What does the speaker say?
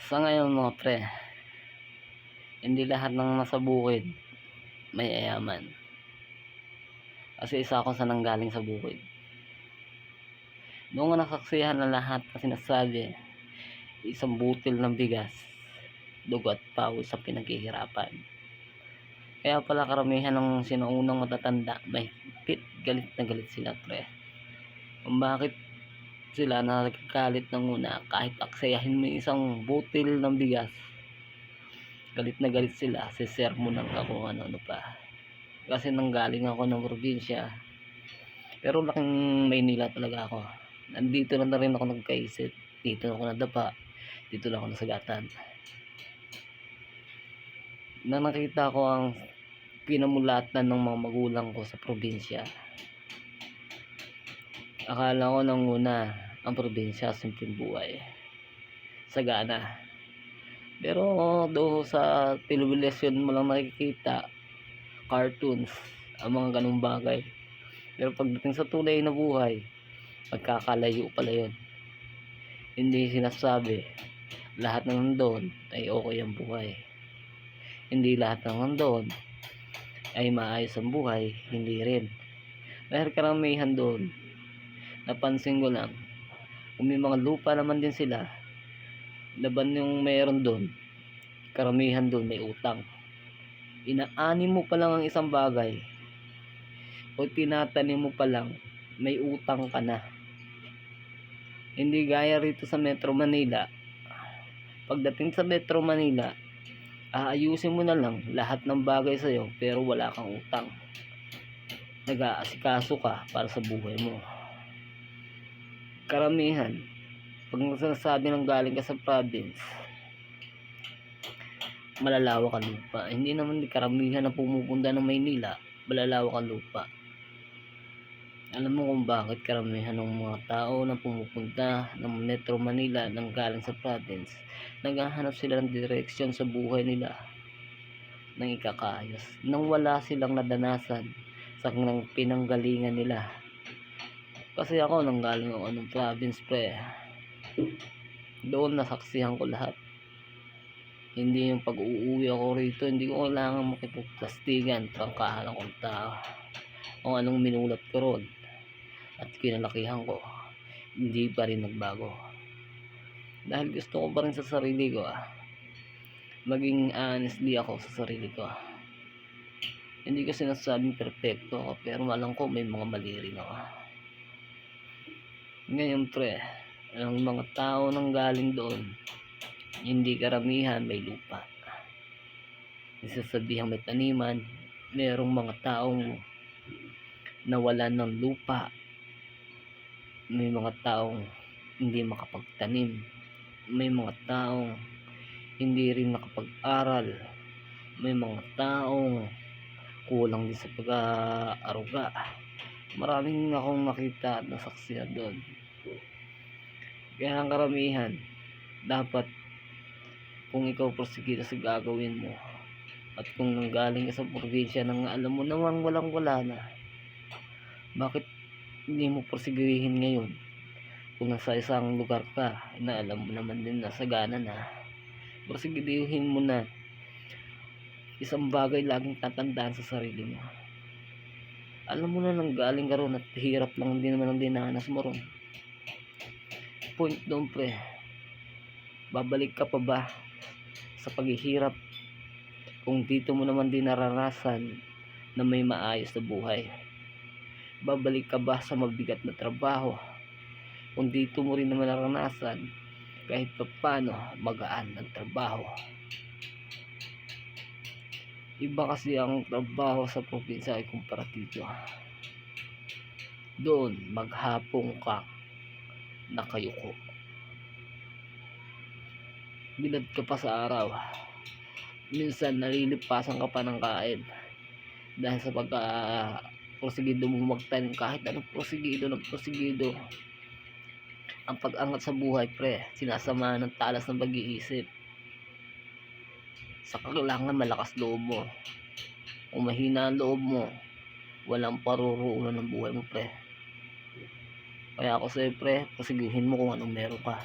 Sa ngayon mga pre, hindi lahat ng nasa bukid may yayaman. Kasi isa ako sa nanggaling sa bukid. Noong nasaksihan na lahat na sinasabi, isang butil ng bigas, dugo at pawis sa pinaghihirapan. Kaya pala karamihan ng sinaunang matatanda may higpit, galit na galit sila pre. Kung bakit sila nagagalit ng una kahit aksayahin mo isang butil ng bigas, galit na galit sila, sisermonan ka kung ano pa. Kasi nanggaling ako ng probinsya, pero laking Maynila talaga ako. Nandito na rin ako nagkaisip, dito na ako nadapa, dito na ako nasagatan. Na nakita ko ang pinamulatan ng mga magulang ko sa probinsya. Akala ko nang una ang probinsya simpleng buhay, sagana. Pero do sa television mo lang nakikita, cartoons, ang mga ganung bagay. Pero pagdating sa tunay na buhay, magkakalayo pala yun. Hindi sinasabi lahat ng nandoon ay okay ang buhay. Hindi lahat ng nandoon ay maayos ang buhay, hindi rin. Dahil karamihan doon, napansin ko lang, kung may mga lupa naman din sila, laban yung meron doon, karamihan doon may utang. Inaani mo pa lang ang isang bagay o tinatanim mo pa lang, may utang ka na. Hindi gaya rito sa Metro Manila. Pagdating sa Metro Manila, aayusin mo na lang lahat ng bagay sa'yo pero wala kang utang. Nag-aasikaso ka para sa buhay mo. Karamihan, pag nasasabi ng galing ka sa province, malalawak ang lupa. Hindi naman karamihan na pumupunta ng Maynila, malalawak ang lupa. Alam mo kung bakit karamihan ng mga tao na pumupunta ng Metro Manila nang galing sa province, naghahanap sila ng direksyon sa buhay nila ng ikakayos nang wala silang nadanasan sa pinanggalingan nila. Kasi ako nang galing ako ng province pre, doon nasaksihan ko lahat. Hindi yung pag-uuwi ako rito, hindi ko kailangan makipagplastikan, trangkahan akong tao. Kung anong minulat ko ron at kinalakihan ko, hindi pa rin nagbago. Dahil gusto ko pa rin sa sarili ko maging honestly ako sa sarili ko. Hindi ko sinasabing perfecto ako, pero alam ko may mga mali rin ako. Ngayon pre, ang mga tao nang galing doon, hindi karamihan may lupa. Isasabihan may taniman, merong mga taong nawalan ng lupa, may mga taong hindi makapagtanim, may mga taong hindi rin nakapag-aral, may mga taong kulang din sa pag-aaruga. Maraming akong nakita at nasaksihan doon. Kaya ang karamihan, dapat kung ikaw prosecutor sa gagawin mo, at kung nanggaling ka sa probinsya nang alam mo naman walang wala na, bakit hindi mo proseguhin ngayon? Kung nasa isang lugar ka na alam mo naman din na sagana na, proseguhin mo na. Isang bagay laging tatandaan sa sarili mo, alam mo na nanggaling ka ron at hirap lang din naman ang dinanas mo ron. Point doon pre, babalik ka pa ba sa paghihirap kung dito mo naman din naranasan na may maayos na buhay? Babalik ka ba sa mabigat na trabaho kung dito mo rin naman naranasan kahit pa paano magaan ang trabaho? Iba kasi ang trabaho sa probinsya ay kumpara dito. Doon maghapong ka nakayuko, bilad ka pa sa araw, minsan nalilipasan ka pa ng kain dahil sa pagka-prosigido mo magtanim. Kahit anong prosigido, ang pag-angat sa buhay pre, sinasama ng talas ng pag-iisip. Sa kailangan malakas loob mo. Kung mahina ang loob mo, walang paruruunan ng buhay mo pre. Kaya ako sa'yo pre, prosiguhin mo kung anong meron ka.